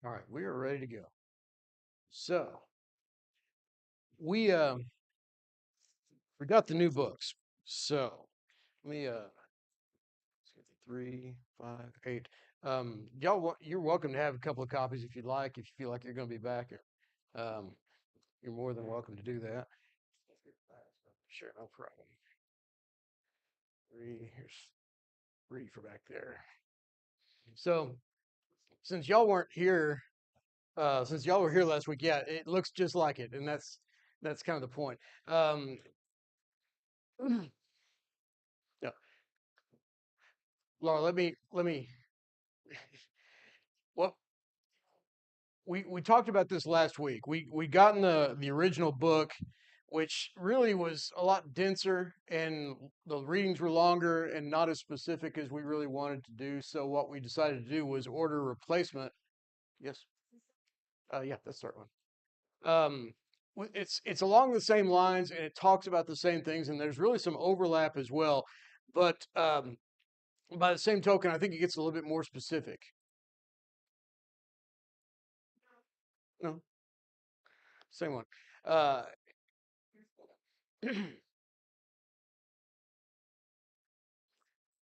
All right, we are ready to go. So we got the new books. So let me let's get the 3, 5, 8. You're welcome to have a couple of copies if you'd like. If you feel like you're going to be back, um, you're more than welcome to do that. Sure, no problem. Here's three for back there. So since y'all weren't here, since y'all were here last week, yeah, it looks just like it, and that's kind of the point. Um, yeah, Laura, let me well, we talked about this last week. We got in the original book, which really was a lot denser, and the readings were longer and not as specific as we really wanted to do. So what we decided to do was order a replacement. Yes, yeah, that's the right one. It's along the same lines, and it talks about the same things, and there's really some overlap as well. But by the same token, I think it gets a little bit more specific. No, same one. Uh,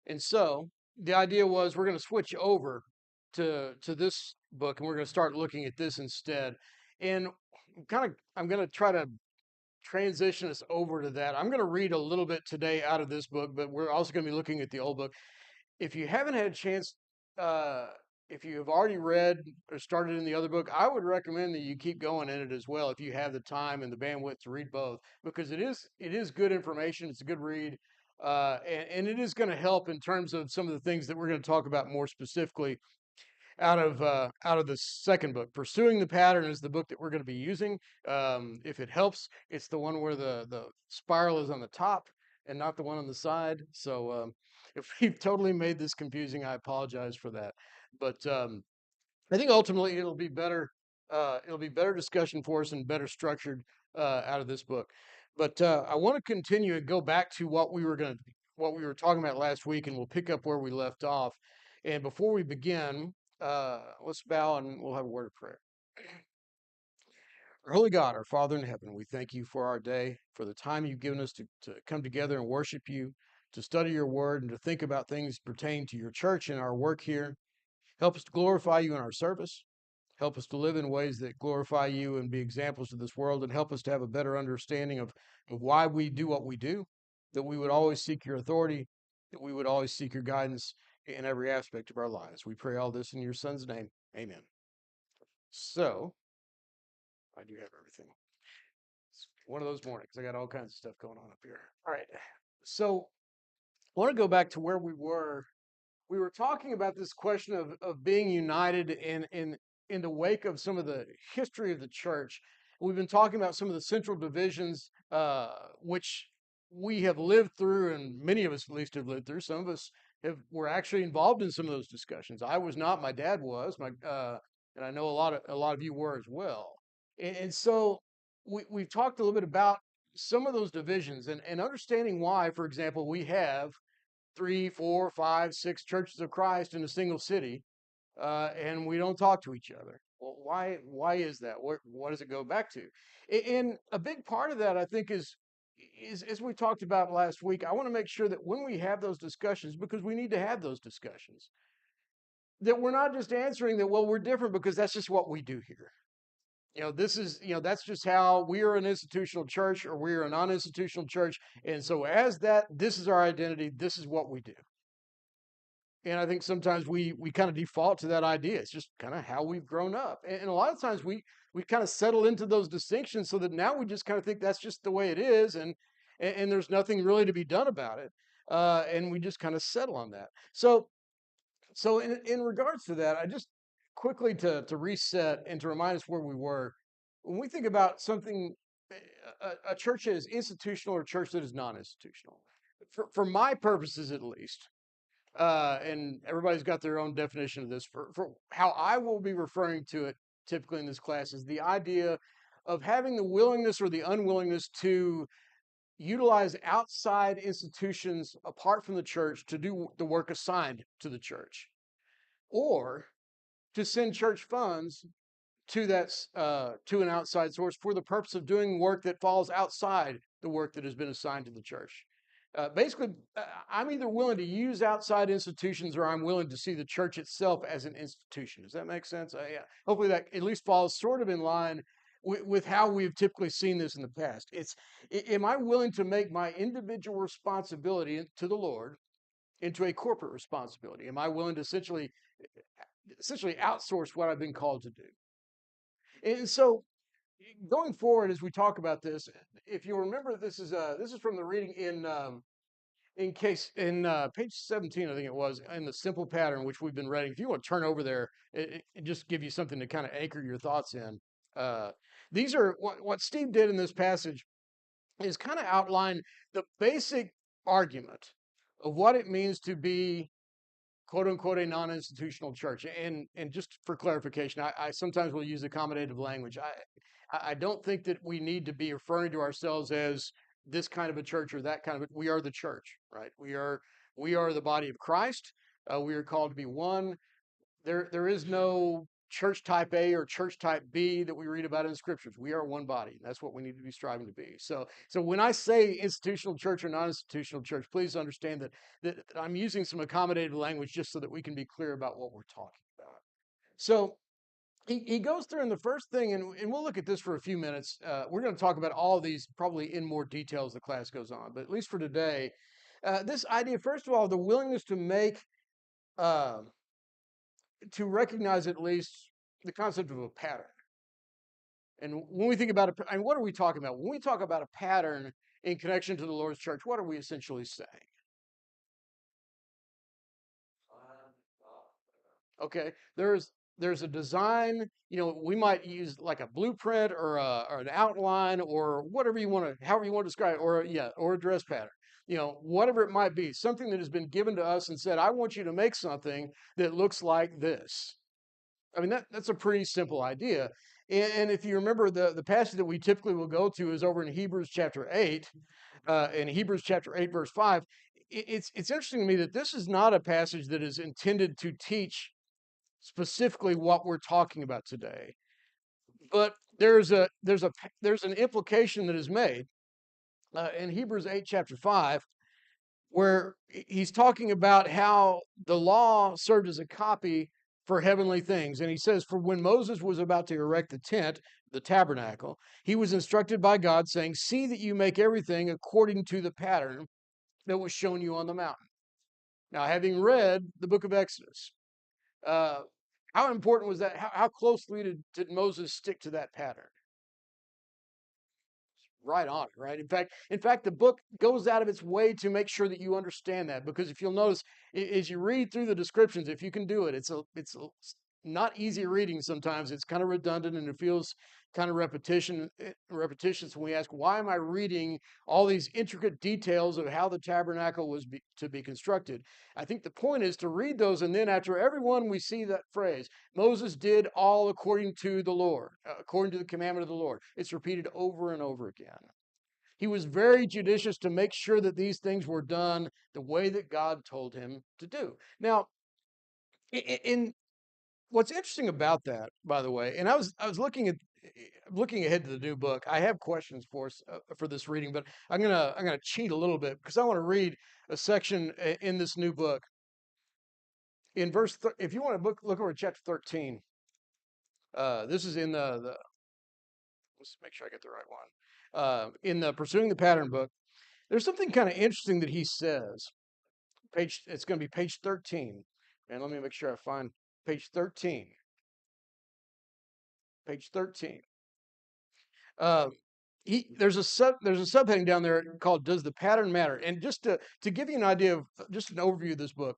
And so the idea was we're going to switch over to this book and we're going to start looking at this instead. And I'm going to try to transition us over to that. I'm going to read a little bit today out of this book, but we're also going to be looking at the old book. If you haven't had a chance, uh, if you have already read or started in the other book, I would recommend that you keep going in it as well if you have the time and the bandwidth to read both, because it is good information. It's a good read, and it is going to help in terms of some of the things that we're going to talk about more specifically out of the second book. Pursuing the Pattern is the book that we're going to be using. If it helps, it's the one where the spiral is on the top and not the one on the side. So if we've totally made this confusing, I apologize for that. But I think ultimately it'll be better. It'll be better discussion for us and better structured out of this book. But I want to continue and go back to what we were talking about last week, and we'll pick up where we left off. And before we begin, let's bow and we'll have a word of prayer. Our holy God, our Father in heaven, we thank you for our day, for the time you've given us to come together and worship you, to study your word, and to think about things pertaining to your church and our work here. Help us to glorify you in our service. Help us to live in ways that glorify you and be examples to this world, and help us to have a better understanding of why we do what we do, that we would always seek your authority, that we would always seek your guidance in every aspect of our lives. We pray all this in your son's name. Amen. So, I do have everything. It's one of those mornings. I got all kinds of stuff going on up here. All right. So, I want to go back to where we were. We were talking about this question of being united in the wake of some of the history of the church. We've been talking about some of the central divisions, which we have lived through, and many of us at least have lived through. Some of us were actually involved in some of those discussions. I was not. My dad was. And I know a lot of you were as well. And so we've talked a little bit about some of those divisions and understanding why, for example, we have three, four, five, six churches of Christ in a single city, and we don't talk to each other. Well, why is that? What does it go back to? And a big part of that, I think, is as we talked about last week. I want to make sure that when we have those discussions, because we need to have those discussions, that we're not just answering that, well, we're different because that's just what we do here. That's just how we are an institutional church or we are a non-institutional church. And so as that, this is our identity. This is what we do. And I think sometimes we kind of default to that idea. It's just kind of how we've grown up. And a lot of times we kind of settle into those distinctions so that now we just kind of think that's just the way it is and there's nothing really to be done about it. And we just kind of settle on that. So in regards to that, I just quickly to reset and to remind us where we were. When we think about something, a church that is institutional or a church that is non-institutional, for my purposes at least, and everybody's got their own definition of this. For how I will be referring to it typically in this class is the idea of having the willingness or the unwillingness to utilize outside institutions apart from the church to do the work assigned to the church, or to send church funds to to an outside source for the purpose of doing work that falls outside the work that has been assigned to the church. Basically, I'm either willing to use outside institutions or I'm willing to see the church itself as an institution. Does that make sense? Yeah. Hopefully, that at least falls sort of in line with how we've typically seen this in the past. Am I willing to make my individual responsibility to the Lord into a corporate responsibility? Am I willing to essentially outsource what I've been called to do? And so going forward, as we talk about this, if you remember, this is from the reading in page 17, I think it was, in the simple pattern which we've been reading. If you want to turn over there, it just give you something to kind of anchor your thoughts in. Uh, these are what Steve did in this passage is kind of outline the basic argument of what it means to be quote unquote a non-institutional church. And just for clarification, I sometimes will use accommodative language. I don't think that we need to be referring to ourselves as this kind of a church or that kind of a, we are the church, right? We are the body of Christ. We are called to be one. There is no church type A or church type B that we read about in the scriptures. We are one body. That's what we need to be striving to be. So when I say institutional church or non-institutional church, please understand that I'm using some accommodative language just so that we can be clear about what we're talking about. So he goes through in the first thing, and we'll look at this for a few minutes. We're going to talk about all of these probably in more detail as the class goes on, but at least for today, this idea, first of all, the willingness to make uh, to recognize at least the concept of a pattern. And when we think about it, and what are we talking about? When we talk about a pattern in connection to the Lord's church, what are we essentially saying? Okay, there's a design. You know, we might use like a blueprint or an outline or whatever you want to, however you want to describe it, or a dress pattern. You know, whatever it might be, something that has been given to us and said, I want you to make something that looks like this. I mean, that's a pretty simple idea. And if you remember, the passage that we typically will go to is over in Hebrews chapter 8. In Hebrews chapter 8, verse 5. It's interesting to me that this is not a passage that is intended to teach specifically what we're talking about today. But there's an implication that is made in Hebrews 8, chapter 5, where he's talking about how the law served as a copy for heavenly things. And he says, for when Moses was about to erect the tent, the tabernacle, he was instructed by God, saying, see that you make everything according to the pattern that was shown you on the mountain. Now, having read the book of Exodus, uh, how important was that? How closely did Moses stick to that pattern? Right on it, right? In fact, the book goes out of its way to make sure that you understand that, because if you'll notice, as you read through the descriptions, if you can do it, it's not easy reading sometimes. It's kind of redundant and it feels kind of repetitious when we ask, why am I reading all these intricate details of how the tabernacle was to be constructed? I think the point is to read those, and then after every one we see that phrase, Moses did all according to the Lord, according to the commandment of the Lord. It's repeated over and over again. He was very judicious to make sure that these things were done the way that God told him to do. Now, in what's interesting about that, by the way, and I was looking ahead to the new book. I have questions for us for this reading, but I'm gonna cheat a little bit because I want to read a section in this new book in if you want to look over chapter 13. This is in the let's make sure I get the right one. In the Pursuing the Pattern book, there's something kind of interesting that he says. It's going to be page 13, and let me make sure I find page 13. Page 13. Uh, there's a subheading down there called "Does the Pattern Matter?" And just to give you an idea of just an overview of this book,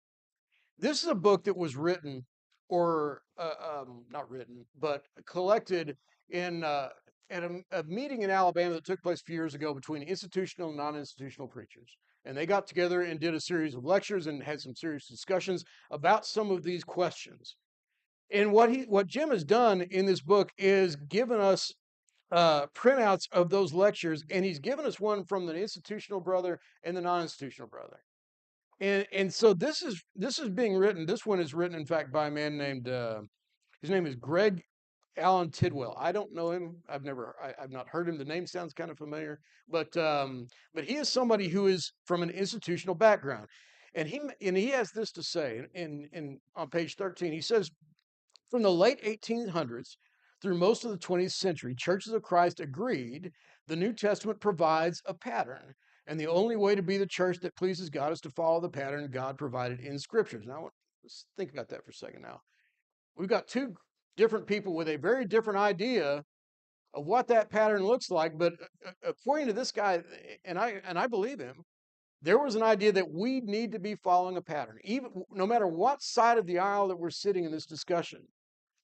this is a book that was written, or not written, but collected in at a meeting in Alabama that took place a few years ago between institutional and non-institutional preachers. And they got together and did a series of lectures and had some serious discussions about some of these questions. And what Jim has done in this book is given us printouts of those lectures, and he's given us one from the institutional brother and the non-institutional brother. And so this is being written. This one is written, in fact, by a man named His name is Greg Allen Tidwell. I don't know him. I've not heard him. The name sounds kind of familiar, but he is somebody who is from an institutional background, and he has this to say in on page 13. He says, from the late 1800s through most of the 20th century, churches of Christ agreed the New Testament provides a pattern, and the only way to be the church that pleases God is to follow the pattern God provided in Scriptures. Now, let's think about that for a second. Now, we've got two different people with a very different idea of what that pattern looks like. But according to this guy, and I believe him, there was an idea that we need to be following a pattern, even no matter what side of the aisle that we're sitting in this discussion.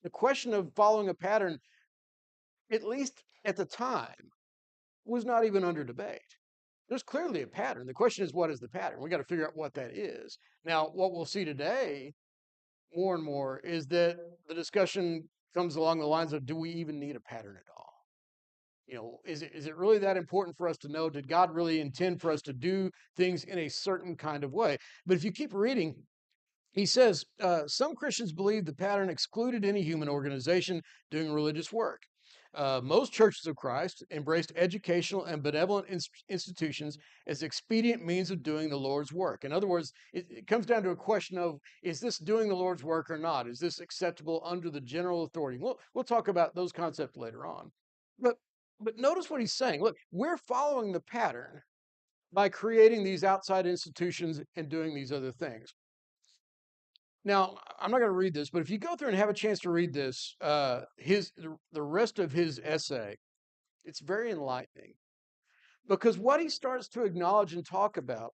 The question of following a pattern, at least at the time, was not even under debate. There's clearly a pattern. The question is, what is the pattern? We got to figure out what that is. Now, what we'll see today more and more is that the discussion comes along the lines of, do we even need a pattern at all? Is it really that important for us to know? Did God really intend for us to do things in a certain kind of way? But if you keep reading, he says, some Christians believe the pattern excluded any human organization doing religious work. Most churches of Christ embraced educational and benevolent institutions as expedient means of doing the Lord's work. In other words, it comes down to a question of, is this doing the Lord's work or not? Is this acceptable under the general authority? We'll talk about those concepts later on. But, but notice what he's saying. Look, we're following the pattern by creating these outside institutions and doing these other things. Now, I'm not going to read this, but if you go through and have a chance to read this, the rest of his essay, it's very enlightening, because what he starts to acknowledge and talk about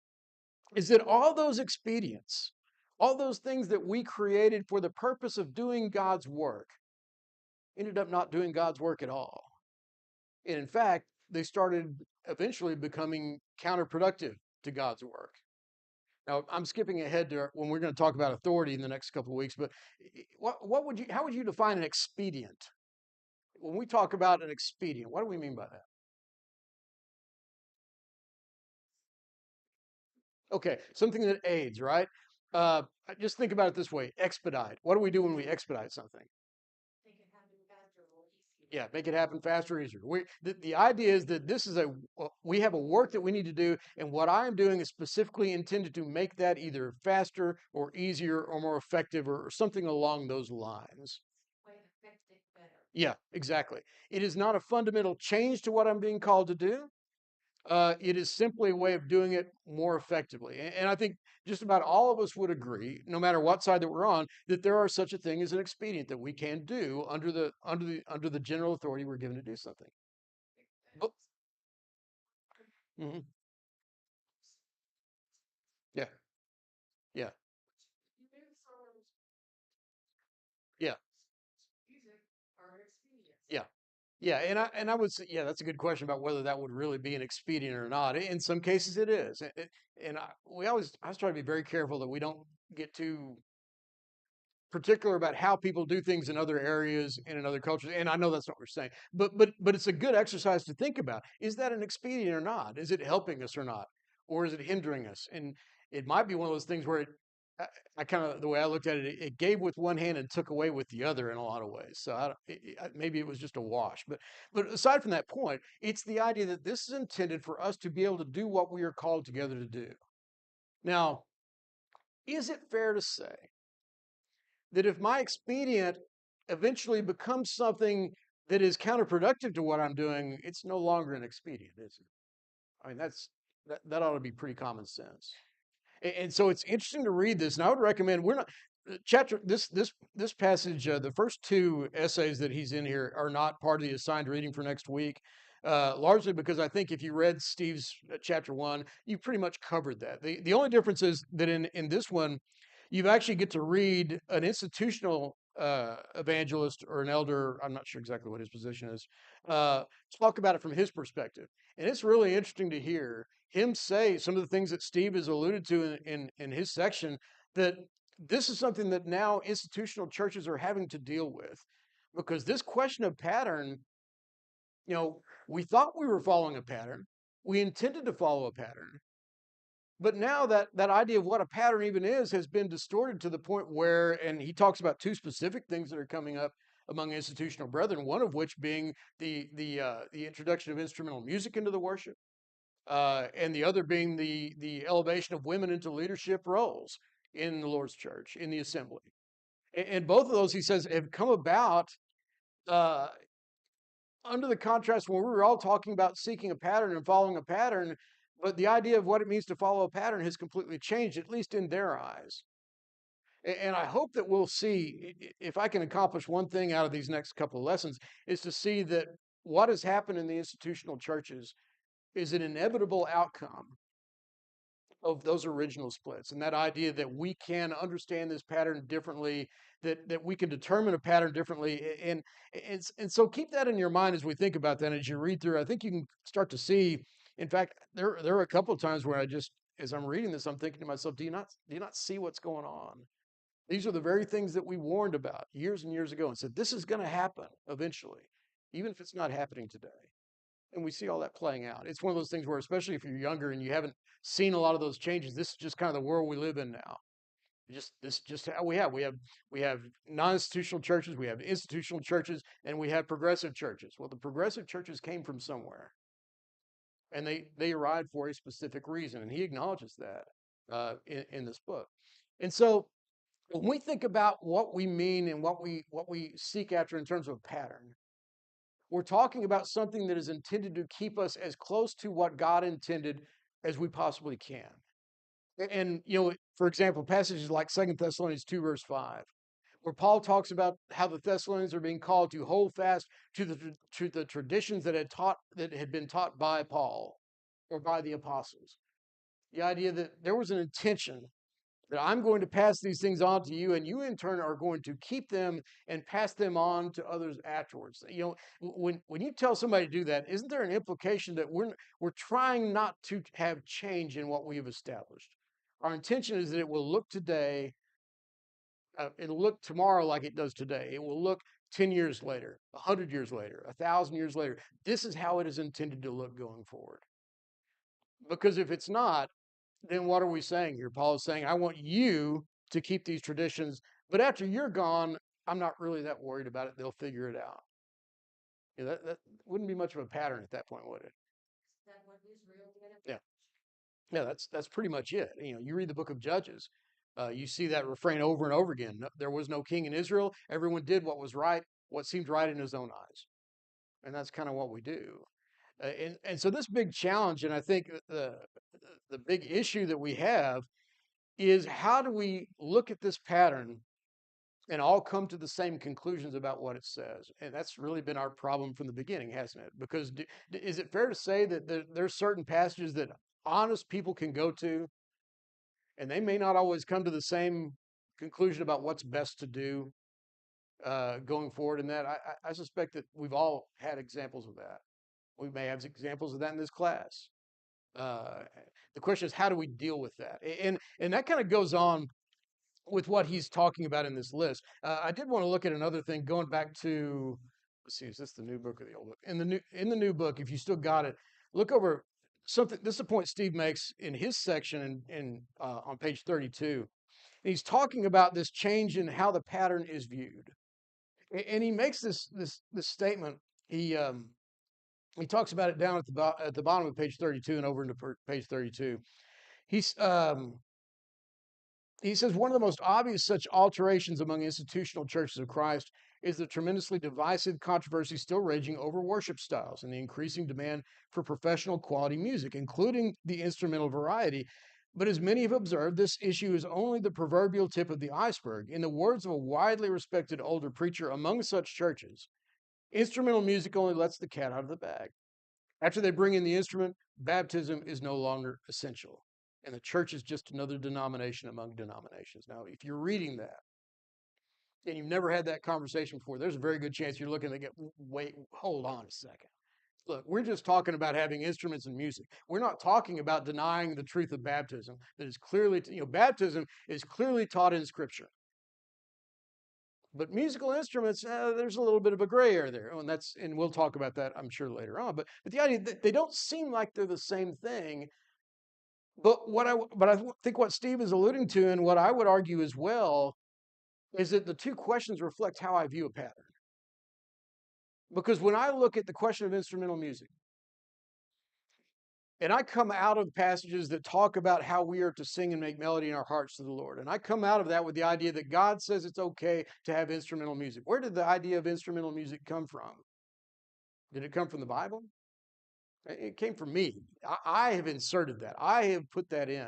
is that all those expedients, all those things that we created for the purpose of doing God's work, ended up not doing God's work at all. And in fact, they started eventually becoming counterproductive to God's work. Now, I'm skipping ahead to when we're going to talk about authority in the next couple of weeks, but how would you define an expedient? When we talk about an expedient, what do we mean by that? Okay, something that aids, right? Uh, just think about it this way: expedite. What do we do when we expedite something? Yeah, make it happen faster, easier. The idea is that we have a work that we need to do, and what I'm doing is specifically intended to make that either faster or easier or more effective or something along those lines. Yeah, exactly. It is not a fundamental change to what I'm being called to do. It is simply a way of doing it more effectively. And I think just about all of us would agree, no matter what side that we're on, that there are such a thing as an expedient that we can do under the general authority we're given to do something. But, mhm, yeah, yeah, yeah, yeah. Yeah, and I would say, yeah, that's a good question about whether that would really be an expedient or not. In some cases, it is, and I was trying to be very careful that we don't get too particular about how people do things in other areas and in other cultures. And I know that's not what we're saying, but it's a good exercise to think about. Is that an expedient or not? Is it helping us or not? Or is it hindering us? And it might be one of those things where I kind of, the way I looked at it, it gave with one hand and took away with the other in a lot of ways. So maybe it was just a wash. But aside from that point, it's the idea that this is intended for us to be able to do what we are called together to do. Now, is it fair to say that if my expedient eventually becomes something that is counterproductive to what I'm doing, it's no longer an expedient, is it? I mean, that ought to be pretty common sense. And so it's interesting to read this, and I would recommend we're not chapter this passage. The first two essays that he's in here are not part of the assigned reading for next week. Largely because I think if you read Steve's chapter one, you pretty much covered that. The only difference is that in this one, you actually get to read an institutional evangelist or an elder. I'm not sure exactly what his position is. Talk about it from his perspective, and it's really interesting to hear him say some of the things that Steve has alluded to in his section, that this is something that now institutional churches are having to deal with, because this question of pattern, we thought we were following a pattern, we intended to follow a pattern, But now that idea of what a pattern even is has been distorted to the point where, and he talks about two specific things that are coming up among institutional brethren, one of which being the introduction of instrumental music into the worship, and the other being the elevation of women into leadership roles in the Lord's church, in the assembly. And both of those, he says, have come about uh, under the contrast when we were all talking about seeking a pattern and following a pattern, but the idea of what it means to follow a pattern has completely changed, at least in their eyes. And I hope that we'll see, if I can accomplish one thing out of these next couple of lessons, is to see that what has happened in the institutional churches is an inevitable outcome of those original splits, and that idea that we can understand this pattern differently, that we can determine a pattern differently, and so keep that in your mind as we think about that. As you read through, I think you can start to see. In fact, there are a couple of times where I just, as I'm reading this, I'm thinking to myself, do you not see what's going on? These are the very things that we warned about years and years ago and said this is going to happen eventually, even if it's not happening today. And we see all that playing out. It's one of those things where, especially if you're younger and you haven't seen a lot of those changes, this is just kind of the world we live in now. Just how we have non-institutional churches, we have institutional churches, and we have progressive churches. Well, the progressive churches came from somewhere, and they arrived for a specific reason, and he acknowledges that in this book. And so when we think about what we mean and what we seek after in terms of a pattern, we're talking about something that is intended to keep us as close to what God intended as we possibly can. And, for example, passages like 2 Thessalonians 2, verse 5, where Paul talks about how the Thessalonians are being called to hold fast to the traditions that had been taught by Paul or by the apostles. The idea that there was an intention that I'm going to pass these things on to you, and you in turn are going to keep them and pass them on to others afterwards. When you tell somebody to do that, isn't there an implication that we're trying not to have change in what we've established? Our intention is that it will look today, it'll look tomorrow like it does today. It will look 10 years later, 100 years later, 1,000 years later. This is how it is intended to look going forward. Because if it's not, then what are we saying here? Paul is saying, I want you to keep these traditions, but after you're gone, I'm not really that worried about it. They'll figure it out. That wouldn't be much of a pattern at that point, would it? Yeah. Yeah, that's pretty much it. You read the book of Judges, you see that refrain over and over again. There was no king in Israel. Everyone did what was right, what seemed right in his own eyes. And that's kind of what we do. And so this big challenge, and I think the big issue that we have is how do we look at this pattern and all come to the same conclusions about what it says? And that's really been our problem from the beginning, hasn't it? Because is it fair to say that there's certain passages that honest people can go to, and they may not always come to the same conclusion about what's best to do going forward in that? I suspect that we've all had examples of that. We may have examples of that in this class. Uh, the question is, how do we deal with that? And that kind of goes on with what he's talking about in this list. I did want to look at another thing, going back to, let's see, is this the new book or the old book? In the new book, if you still got it, look over something. This is a point Steve makes in his section on page 32. And he's talking about this change in how the pattern is viewed, and he makes this statement. He talks about it down at the bottom of page 32 and over into page 32. He's he says one of the most obvious such alterations among institutional churches of Christ is the tremendously divisive controversy still raging over worship styles and the increasing demand for professional quality music, including the instrumental variety. But as many have observed, this issue is only the proverbial tip of the iceberg. In the words of a widely respected older preacher among such churches, instrumental music only lets the cat out of the bag. After they bring in the instrument, baptism is no longer essential. And the church is just another denomination among denominations. Now, if you're reading that and you've never had that conversation before, there's a very good chance you're looking to get, wait, hold on a second. Look, we're just talking about having instruments and music. We're not talking about denying the truth of baptism. That is clearly, baptism is clearly taught in Scripture. But musical instruments, there's a little bit of a gray area there, and we'll talk about that, I'm sure, later on. But the idea that they don't seem like they're the same thing, But I think what Steve is alluding to, and what I would argue as well, is that the two questions reflect how I view a pattern. Because when I look at the question of instrumental music, and I come out of passages that talk about how we are to sing and make melody in our hearts to the Lord, and I come out of that with the idea that God says it's okay to have instrumental music. Where did the idea of instrumental music come from? Did it come from the Bible? It came from me. I have inserted that. I have put that in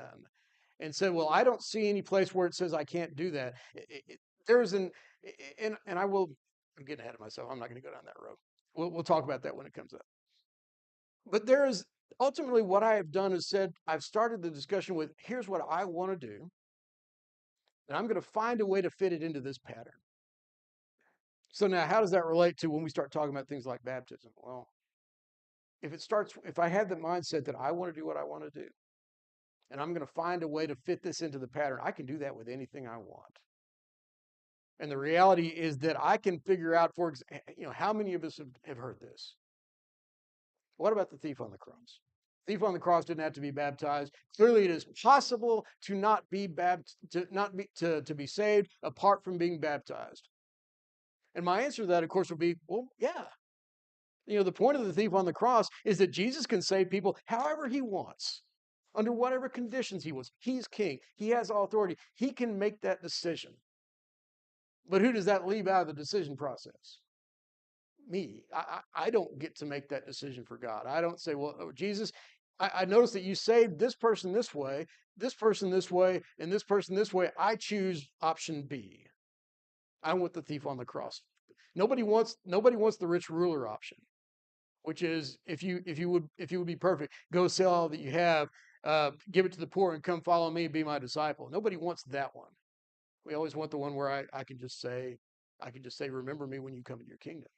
and said, well, I don't see any place where it says I can't do that. There's an, and I will, I'm getting ahead of myself. I'm not going to go down that road. We'll talk about that when it comes up. But there is ultimately what I have done is said, I've started the discussion with, here's what I want to do. And I'm going to find a way to fit it into this pattern. So now, how does that relate to when we start talking about things like baptism? Well, if I have the mindset that I want to do what I want to do, and I'm going to find a way to fit this into the pattern, I can do that with anything I want. And the reality is that I can figure out, for example, how many of us have heard this? What about the thief on the cross? Thief on the cross didn't have to be baptized. Clearly, it is possible to not be to be saved apart from being baptized. And my answer to that, of course, would be, well, yeah. The point of the thief on the cross is that Jesus can save people however he wants, under whatever conditions he wants. He's king. He has all authority. He can make that decision. But who does that leave out of the decision process? Me. I don't get to make that decision for God. I don't say, well, oh, Jesus, I notice that you saved this person this way, and this person this way. I choose option B. I want the thief on the cross. Nobody wants the rich ruler option, which is if you would be perfect, go sell all that you have, give it to the poor, and come follow me, be my disciple. Nobody wants that one. We always want the one where I can just say, remember me when you come in your kingdom.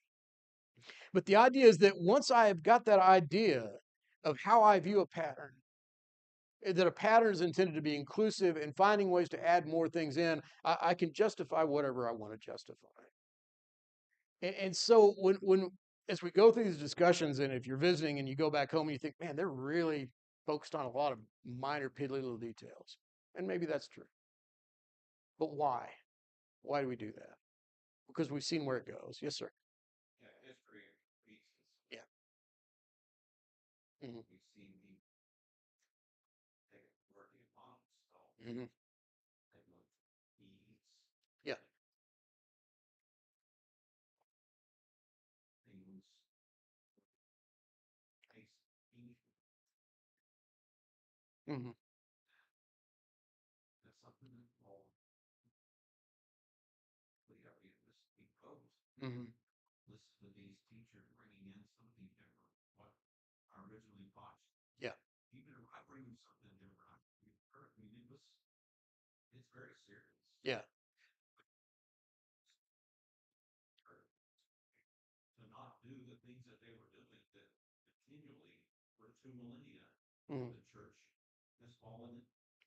But the idea is that once I have got that idea of how I view a pattern, that a pattern is intended to be inclusive and finding ways to add more things in, I can justify whatever I want to justify. And so when as we go through these discussions, and if you're visiting and you go back home and you think, man, they're really focused on a lot of minor, piddly little details. And maybe that's true. But why? Why do we do that? Because we've seen where it goes. Yes, sir. Yeah. Hmm. Hmm. Yeah. Hmm. Hmm. Yeah. Yeah. Hmm.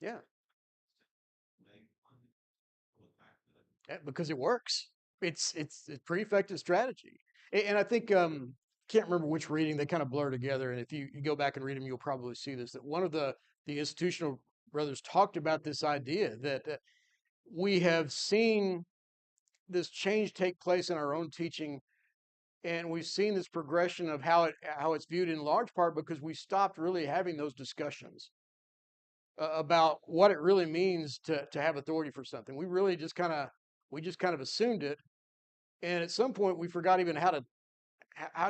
Yeah. Yeah, because it works. It's pretty effective strategy. And I think can't remember which reading they kind of blur together. And if you go back and read them, you'll probably see this, that one of the institutional brothers talked about this idea that we have seen this change take place in our own teaching, and we've seen this progression of how it's viewed in large part because we stopped really having those discussions about what it really means to have authority for something. We just kind of assumed it, and at some point we forgot even how to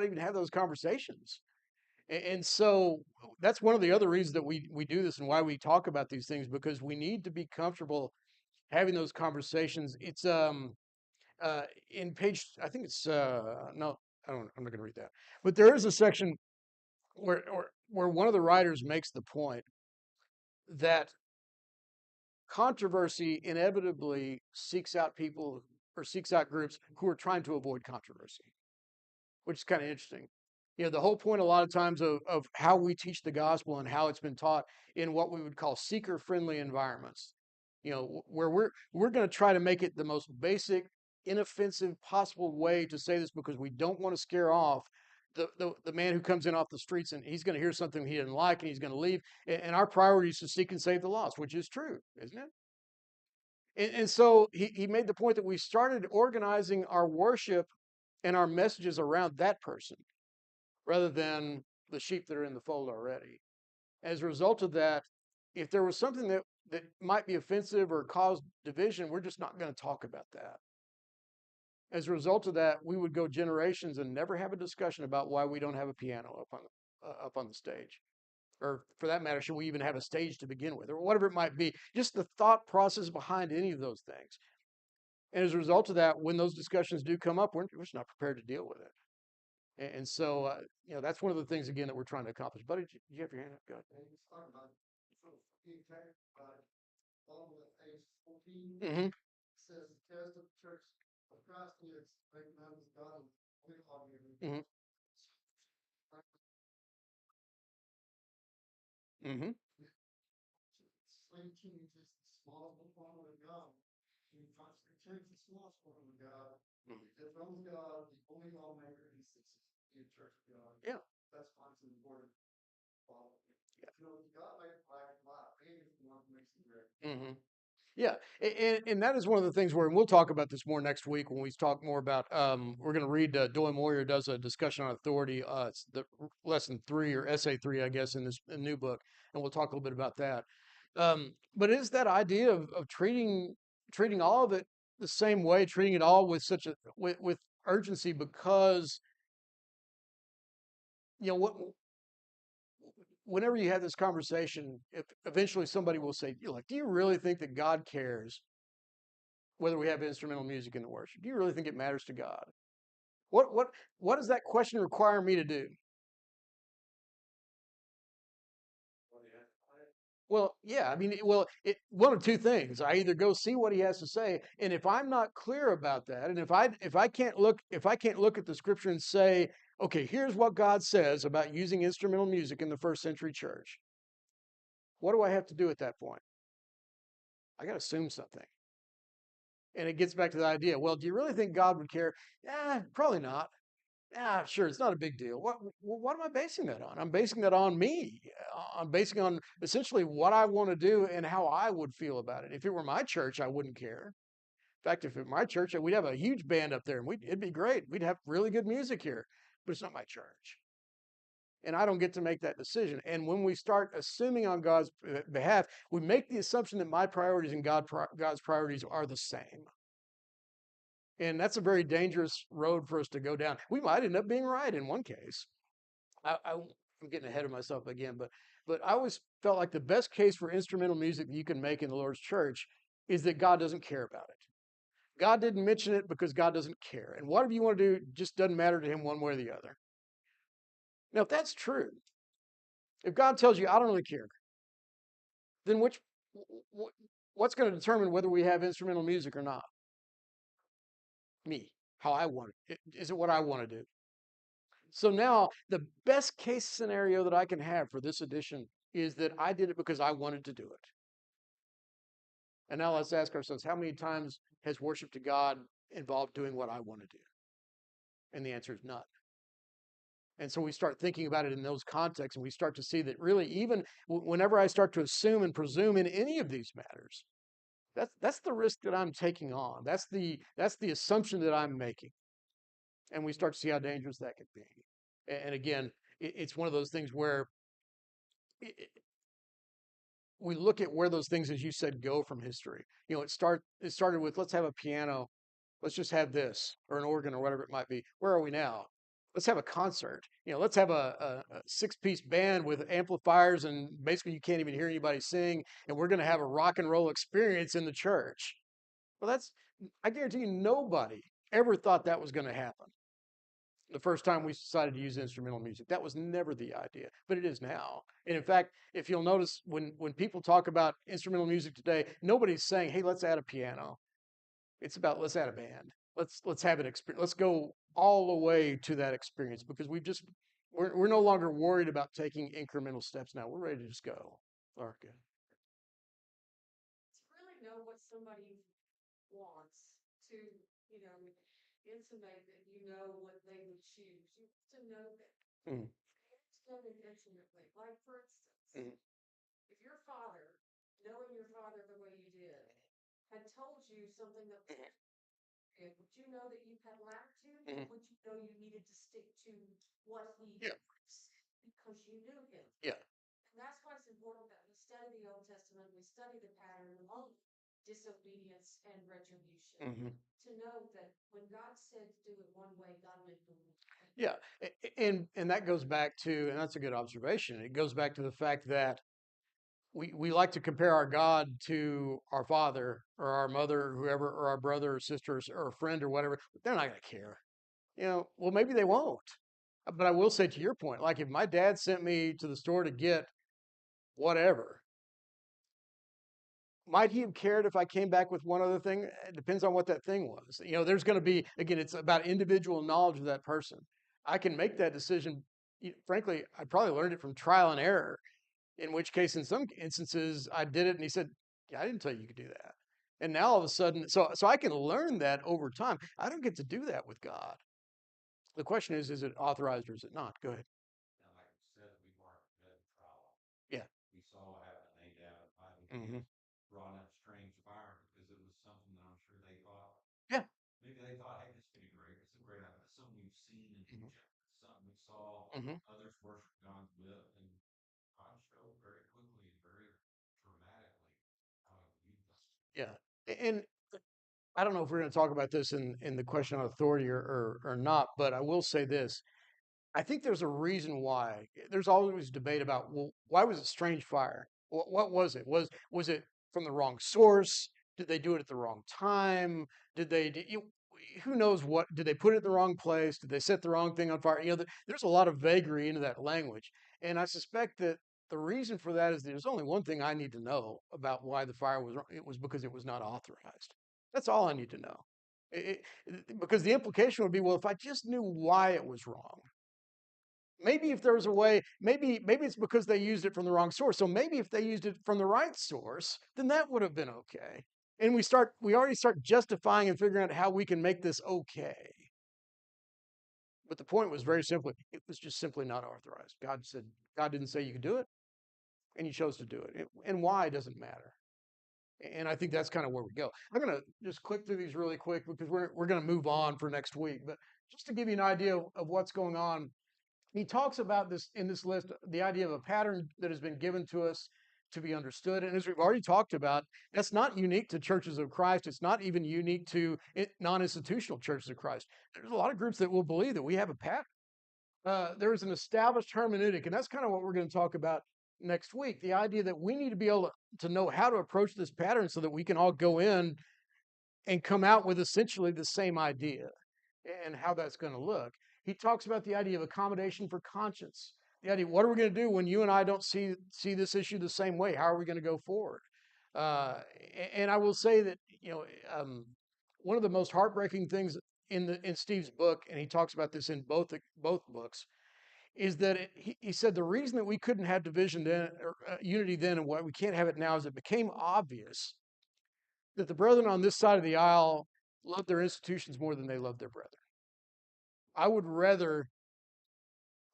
even have those conversations. And so that's one of the other reasons that we do this and why we talk about these things, because we need to be comfortable having those conversations. It's in page, I think it's no, I'm not going to read that, but there is a section where one of the writers makes the point that controversy inevitably seeks out people or seeks out groups who are trying to avoid controversy, which is kind of interesting. The whole point a lot of times of how we teach the gospel and how it's been taught in what we would call seeker-friendly environments, where we're going to try to make it the most basic, inoffensive possible way to say this because we don't want to scare off the man who comes in off the streets and he's going to hear something he didn't like and he's going to leave. And our priority is to seek and save the lost, which is true, isn't it? And so he made the point that we started organizing our worship and our messages around that person rather than the sheep that are in the fold already. As a result of that, if there was something that might be offensive or cause division, we're just not going to talk about that. As a result of that, we would go generations and never have a discussion about why we don't have a piano up on the stage, or for that matter, should we even have a stage to begin with, or whatever it might be. Just the thought process behind any of those things. And as a result of that, when those discussions do come up, we're just not prepared to deal with it. And so, that's one of the things again that we're trying to accomplish. Buddy, did you have your hand up? Go ahead. Mm-hmm. Mm-hmm. Mm-hmm. Yeah. Mm-hmm. Yeah, and that is one of the things where, and we'll talk about this more next week when we talk more about. We're going to read. Doyle Moyer does a discussion on authority. It's the lesson 3 or essay 3, I guess, in this new book, and we'll talk a little bit about that. But it's that idea of treating all of it the same way, treating it all with such a with urgency, because what whenever you have this conversation, if eventually somebody will say, like, do you really think that God cares whether we have instrumental music in the worship? Do you really think it matters to God? What does that question require me to do? Well, yeah, I mean, one of two things. I either go see what he has to say, and if I'm not clear about that, and if I can't look at the scripture and say, okay, here's what God says about using instrumental music in the first century church. What do I have to do at that point? I got to assume something. And it gets back to the idea. Well, do you really think God would care? Probably not. Sure, it's not a big deal. What am I basing that on? I'm basing that on me. I'm basing on essentially what I want to do and how I would feel about it. If it were my church, I wouldn't care. In fact, if it were my church, we'd have a huge band up there, and it'd be great. We'd have really good music here, but it's not my church, and I don't get to make that decision. And when we start assuming on God's behalf, we make the assumption that my priorities and God's priorities are the same. And that's a very dangerous road for us to go down. We might end up being right in one case. I'm getting ahead of myself again, but I always felt like the best case for instrumental music that you can make in the Lord's church is that God doesn't care about it. God didn't mention it because God doesn't care. And whatever you want to do just doesn't matter to him one way or the other. Now, if that's true, if God tells you, I don't really care, then what's going to determine whether we have instrumental music or not? Me, how I want it. Is it what I want to do? So now the best case scenario that I can have for this edition is that I did it because I wanted to do it. And now let's ask ourselves, how many times has worship to God involved doing what I want to do? And the answer is none. And so we start thinking about it in those contexts, and we start to see that really, even whenever I start to assume and presume in any of these matters, that's the risk that I'm taking on. That's the assumption that I'm making. And we start to see how dangerous that could be. And again, it's one of those things where we look at where those things, as you said, go from history. It started with, let's have a piano, let's just have this, or an organ, or whatever it might be. Where are we now? Let's have a concert. Let's have a 6-piece band with amplifiers, and basically you can't even hear anybody sing, and we're going to have a rock and roll experience in the church. Well, I guarantee you, nobody ever thought that was going to happen the first time we decided to use instrumental music. That was never the idea, but it is now. And in fact, if you'll notice, when people talk about instrumental music today, nobody's saying, hey, let's add a piano. It's about, let's add a band. Let's have an experience. Let's go all the way to that experience, because we're no longer worried about taking incremental steps now. We're ready to just go. Okay. intimate that you know what they would choose. You have to know that. Mm, Parents know them intimately. Like, for instance, mm, if your father, knowing your father the way you did, had told you something that was good, would you know that you had latitude? Or mm. would you know you needed to stick to what he Yeah, said because you knew him? yeah, And that's why it's important that we study the Old Testament, we study the pattern of disobedience and retribution hmm to know that when God said do it one way, God meant do it one way. yeah. And that goes back to, and that's a good observation. It goes back to the fact that we like to compare our God to our father or our mother or whoever, or our brother or sister or a friend or whatever. But they're not going to care. Well, maybe they won't. But I will say to your point, like if my dad sent me to the store to get whatever, might he have cared if I came back with one other thing? It depends on what that thing was. There's going to be, again, it's about individual knowledge of that person. I can make that decision. Frankly, I probably learned it from trial and error, in which case, in some instances, I did it and he said, yeah, I didn't tell you you could do that. And now all of a sudden, so I can learn that over time. I don't get to do that with God. The question is it authorized or is it not? Go ahead. And like you said, we weren't good trial. Yeah. We saw what happened. They down finally hmm brought up strange fire because it was something that I'm sure they thought. Yeah. Maybe they thought, hey, this would be great. It's a great idea. It's something we've seen in hmm Egypt. It's something we saw hmm others worship gods with, and God showed very quickly and very dramatically how he used us. Yeah. And I don't know if we're going to talk about this in the question on authority or not, but I will say this. I think there's a reason why. There's always debate about, well, why was it strange fire? What was it? Was it from the wrong source? Did they do it at the wrong time? Who knows what? Did they put it in the wrong place? Did they set the wrong thing on fire? There's a lot of vagary into that language, and I suspect that the reason for that is there's only one thing I need to know about why the fire was wrong. It was because it was not authorized. That's all I need to know. Because the implication would be, well, if I just knew why it was wrong, maybe if there was a way, maybe it's because they used it from the wrong source. So maybe if they used it from the right source, then that would have been okay. And we already start justifying and figuring out how we can make this okay. But the point was very simply, it was just simply not authorized. God didn't say you could do it, and you chose to do it. And why doesn't matter. And I think that's kind of where we go. I'm going to just click through these really quick because we're going to move on for next week. But just to give you an idea of what's going on, he talks about this in this list, the idea of a pattern that has been given to us to be understood. And as we've already talked about, that's not unique to churches of Christ. It's not even unique to non-institutional churches of Christ. There's a lot of groups that will believe that we have a pattern. There's an established hermeneutic, and that's kind of what we're going to talk about next week. The idea that we need to be able to know how to approach this pattern so that we can all go in and come out with essentially the same idea and how that's going to look. He talks about the idea of accommodation for conscience. The idea, what are we going to do when you and I don't see this issue the same way? How are we going to go forward? Uh, and I will say that um, one of the most heartbreaking things in Steve's book, and he talks about this in both books, is that he said the reason that we couldn't have division then or unity then and why we can't have it now is it became obvious that the brethren on this side of the aisle love their institutions more than they love their brethren. I would rather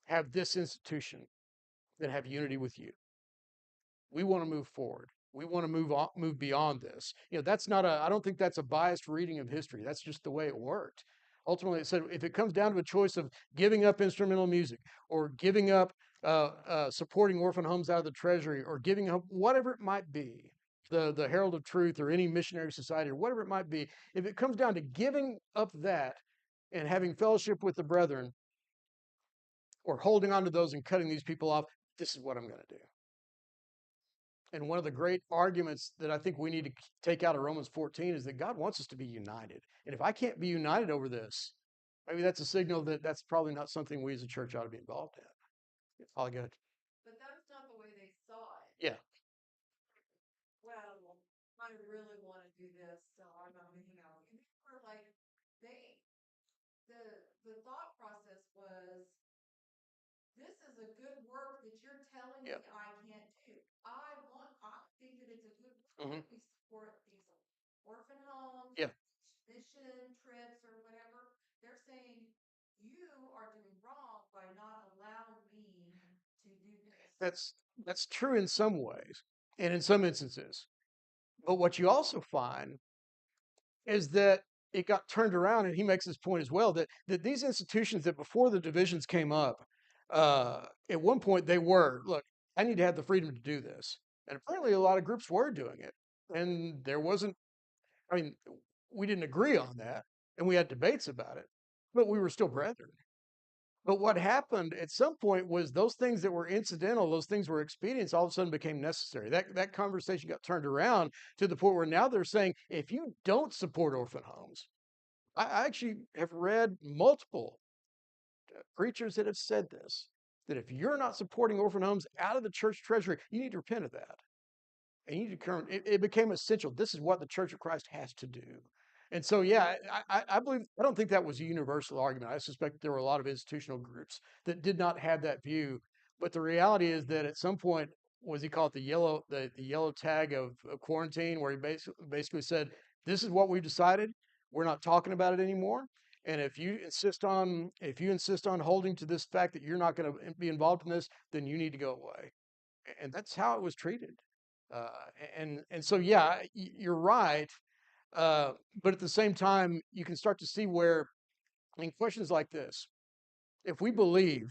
have this institution than have unity with you. We want to move forward. We want to move beyond this. That's not a. I don't think that's a biased reading of history. That's just the way it worked. Ultimately, it said if it comes down to a choice of giving up instrumental music or giving up supporting orphan homes out of the treasury or giving up whatever it might be, the Herald of Truth or any missionary society or whatever it might be, if it comes down to giving up that and having fellowship with the brethren, or holding on to those and cutting these people off, this is what I'm going to do. And one of the great arguments that I think we need to take out of Romans 14 is that God wants us to be united. And if I can't be united over this, maybe that's a signal that that's probably not something we as a church ought to be involved in. All good. But that's not the way they saw it. Yeah. Well, I really want to do this, so I'm not, and they were like, they, the thought process was, this is a good work that you're telling me Yeah. I can't do. I think that it's a good work hmm that we support these orphan homes, Yeah. mission trips, or whatever. you are doing wrong by not allowing me to do this. That's that's true in some ways and in some instances. But what you also find is that it got turned around, and he makes this point as well that these institutions that before the divisions came up, at one point they were look. I need to have the freedom to do this, and apparently a lot of groups were doing it, and there wasn't. I mean, we didn't agree on that, and we had debates about it, but we were still brethren. But what happened at some point was those things that were incidental, those things were expedients, all of a sudden became necessary. That conversation got turned around to the point where now they're saying if you don't support orphan homes, I actually have read multiple preachers that have said this, that if you're not supporting orphan homes out of the church treasury, you need to repent of that. And you determine it became essential. This is what the Church of Christ has to do. And so, yeah, I believe, I don't think that was a universal argument. I suspect there were a lot of institutional groups that did not have that view. But the reality is that at some point, was he called the yellow tag of quarantine, where he basically said, "This is what we've decided. We're not talking about it anymore. And if you insist on holding to this fact that you're not going to be involved in this, then you need to go away." And that's how it was treated. Uh, and so yeah, you're right. But at the same time, you can start to see where in questions like this, if we believe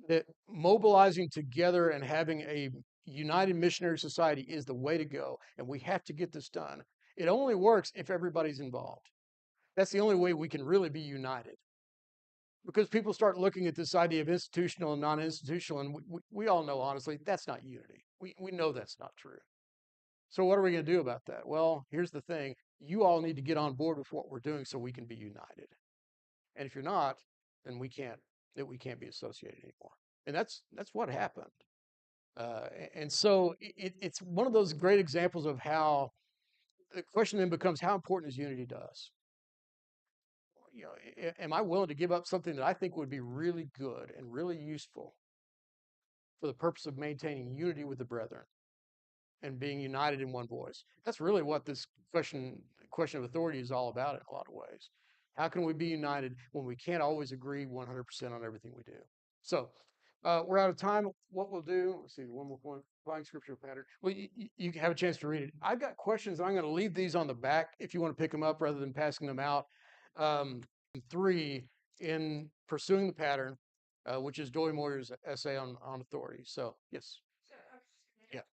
that mobilizing together and having a united missionary society is the way to go, and we have to get this done, it only works if everybody's involved. That's the only way we can really be united. Because people start looking at this idea of institutional and non-institutional, and we all know honestly that's not unity. We know that's not true. So what are we going to do about that? Well, here's the thing. You all need to get on board with what we're doing so we can be united. And if you're not, then we can't be associated anymore. And that's what happened. And so it's one of those great examples of how the question then becomes how important is unity to us? You know, am I willing to give up something that I think would be really good and really useful for the purpose of maintaining unity with the brethren and being united in one voice? That's really what this question of authority is all about in a lot of ways. How can we be united when we can't always agree 100% on everything we do? So we're out of time. What we'll do, let's see, one more point, applying scripture pattern. Well, you have a chance to read it. I've got questions. I'm going to leave these on the back if you want to pick them up rather than passing them out. Um, three, in pursuing the pattern, which is Doy Moyer's essay on authority. So, yes. So I was just gonna Yeah. ask,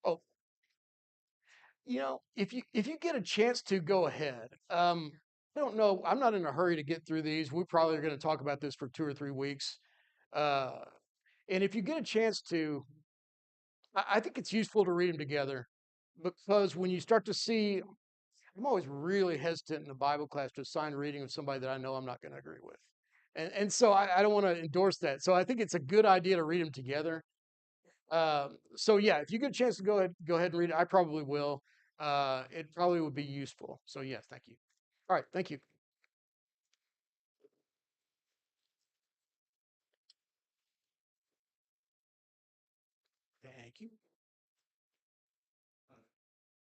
Oh, if you get a chance to go ahead, I don't know. I'm not in a hurry to get through these. We probably are going to talk about this for 2 or 3 weeks. Uh, and if you get a chance to, I think it's useful to read them together because when you start to see, I'm always really hesitant in a Bible class to assign reading of somebody that I know I'm not going to agree with. And so I don't want to endorse that. So I think it's a good idea to read them together. So yeah, if you get a chance to go ahead and read it, I probably will. It probably would be useful. So yes, thank you. All right, thank you. Thank you.